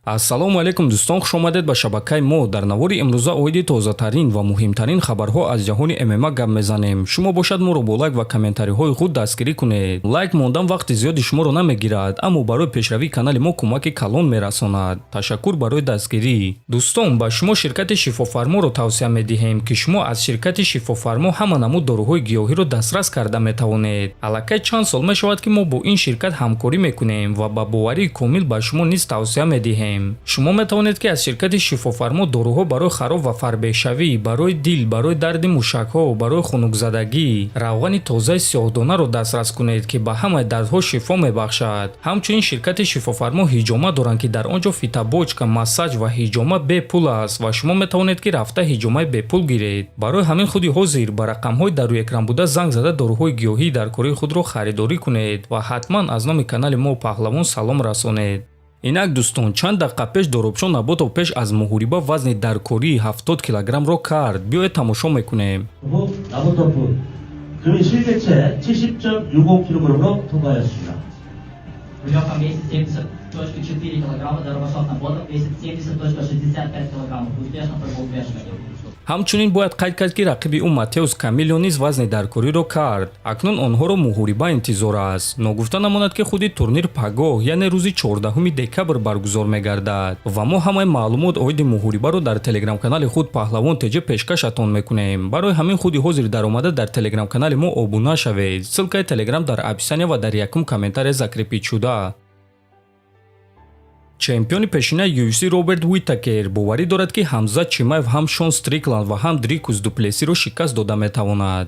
ассалому алайкум дӯстон, хушомадед ба шабакаи мо. Дар навори имрӯза оиди тозатарин ва муҳимтарин хабарҳо аз ҷаҳони ММА гап мезанем. Шумо бошад моро бо лайк ва комментариҳои худ дастгирӣ кунед. Лайк мондан вақти зиёди шуморо намегирад, аммо барои пешравии канали мо кӯмаки калон мерасонад. Ташаккур барои дастгирӣ. Дӯстон, ба шумо ширкати Шифофарморо тавсия медиҳем, ки шумо аз ширкати Шифофармо ҳама намуд доруҳои гиёҳиро дастрас карда метавонед. Аллакай чанд сол мешавад, ки мо бо ин ширкат ҳамкорӣ мекунем ва ба боварии комил ба шумо низ тавсия медиҳем. шумо метавонед ки аз ширкати Шифофармо доруҳо барои хароб ва фарбешавӣ, барои дил, барои дарди мушакҳо, барои хунукзадагӣ, равғани тозаи сиёҳдонаро дастрас кунед, ки ба ҳамаи дардҳо шифо мебахшад. ҳамчунин ширкати Шифофармо ҳиҷома доранд, ки дар он ҷо фитобочка, массаҷ ва ҳиҷома бепул аст ва шумо метавонед ки рафта ҳиҷомаи бепул гиред. Барои ҳамин худи ҳозир ба рақамҳои дар рӯи экран буда занг зада доруҳои гиёҳии дар кории худро харидорӣ кунед ва ҳатман аз номи канали мо паҳлавон салом расонед. Инак дӯстон, чанд дақиқа пеш Доробшон Наботов пеш аз муҳориба вазни даркории 70 килограммро кард. Биёед тамошо мекунем. 나보토프 금일 실개체 70.65kg으로 통과하였습니다. Лёха весит 70,4 кг, Дорогошов Наботов весит 70,65 кг. Успешно пробыл вешивание. ҳамчунин бояд қайд кард, ки рақиби ӯ Матеус Камилио низ вазни даркориро кард. Акнун онҳоро муҳориба интизор аст. Ногуфта намонад, ки худи турнир пагоҳ, яъне рӯзи 14 декабр баргузор мегардад ва мо ҳамаи маълумот оиди муҳорибаро дар телеграм-канали худ Паҳлавон ТЖ пешкашатон мекунем. Барои ҳамин худи ҳозир даромада дар телеграм-канали мо обуна шавед. Ссилкаи телеграм дар описания ва дар якум комментария закрепид шуда. чемпиони пешинаи UFC Роберт Уитакер боварӣ дорад, ки Ҳамзат Чимаев ҳам Шон Стрикланд ва ҳам Дрикус Дуплесиро шикаст дода метавонад.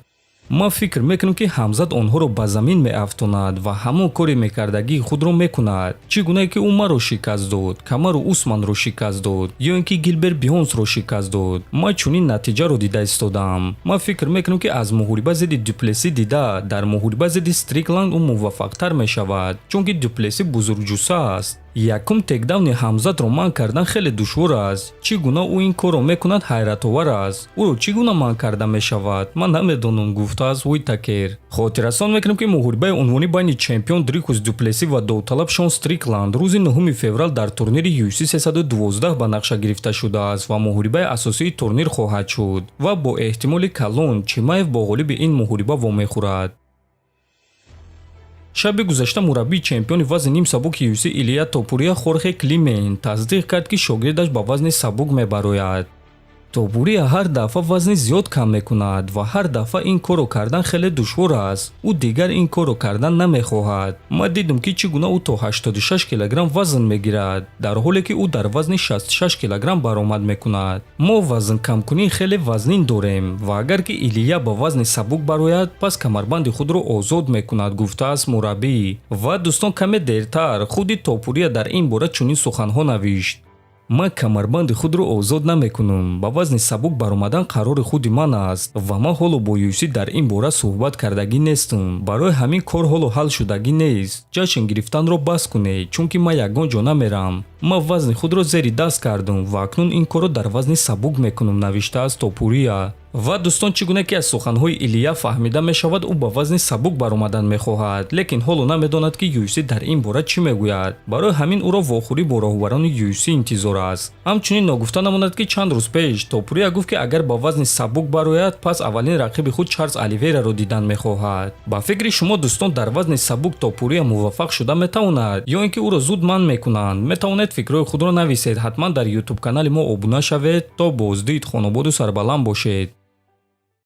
ман фикр мекунам, ки Ҳамзат онҳоро ба замин меафтонад ва ҳамон кори мекардагии худро мекунад. чӣ гунае ки ӯ маро шикаст дод, Камару Усманро шикаст дод ё ин ки Гилберт Бионсро шикаст дод. ман чунин натиҷаро дида истодам. ман фикр мекунам, ки аз муҳориба зидди Дуплеси дида, дар муҳориба зидди Стрикланд ӯ муваффақтар мешавад, чунки Дуплеси бузургҷуса аст. якум текдавни Ҳамзатро манъ кардан хеле душвор аст. чӣ гуна ӯ ин корро мекунад ҳайратовар аст. ӯро чӣ гуна манъ карда мешавад? ман намедонам, гуфтааст Уитакер. хотиррасон мекунем, ки муҳорибаи унвонӣ байни чемпион Дрикус Дуплеси ва довталаб Шон Стрикланд рӯзи 9 феврал дар турнири UFC 312 ба нақша гирифта шудааст ва муҳорибаи асосии турнир хоҳад шуд ва бо эҳтимоли калон Чимаев бо ғолиби ин муҳориба вомехӯрад. шаби гузашта мураббии чемпиони вазни нимсабуки UFC Илия Топурия Хорхе Климент тасдиқ кард, ки шогирдаш ба вазни сабук мебарояд. Топурия ҳар дафъа вазни зиёд кам мекунад ва ҳар дафъа ин корро кардан хеле душвор аст. ӯ дигар ин корро кардан намехоҳад. ман дидам, ки чӣ гуна ӯ то 86 килограмм вазн мегирад, дар ҳоле ки ӯ дар вазни 66 килограмм баромад мекунад. мо вазн камкунӣ хеле вазнин дорем ва агар ки Илия ба вазни сабук барояд, пас камарбанди худро озод мекунад, гуфтааст мураббӣ. ва дӯстон, каме дертар худи Топурия дар ин бора чунин суханҳо навишт: ман камарбанди худро озод намекунам. ба вазни сабук баромадан қарори худи ман аст ва ман ҳоло бо UFC дар ин бора суҳбат кардагӣ нестам. барои ҳамин кор ҳоло ҳал шудагӣ нест. ҷашн гирифтанро бас кунед, чунки ман ягон ҷо намерам. ман вазни худро зери даст кардам ва акнун ин корро дар вазни сабук мекунам, навиштааст Топурия. ва дӯстон, чӣ гуна ки аз суханҳои Илия фаҳмида мешавад, ӯ ба вазни сабук баромадан мехоҳад, лекин ҳоло намедонад, ки UFC дар ин бора чӣ мегӯяд. барои ҳамин ӯро вохӯрӣ бо роҳбарони UFC интизор аст. ҳамчунин ногуфта намонад, ки чанд рӯз пеш Топурия гуфт, ки агар ба вазни сабук барояд, пас аввалин рақиби худ Чарлз Оливейраро дидан мехоҳад. ба фикри шумо дӯстон, дар вазни сабук Топурия муваффақ шуда метавонад ё ин ки ӯро зуд манъ мекунанд? метавонед фикрҳои худро нависед. ҳатман дар YouTube канали мо обуна шавед. то боздид, хонободу сарбаланд бошед.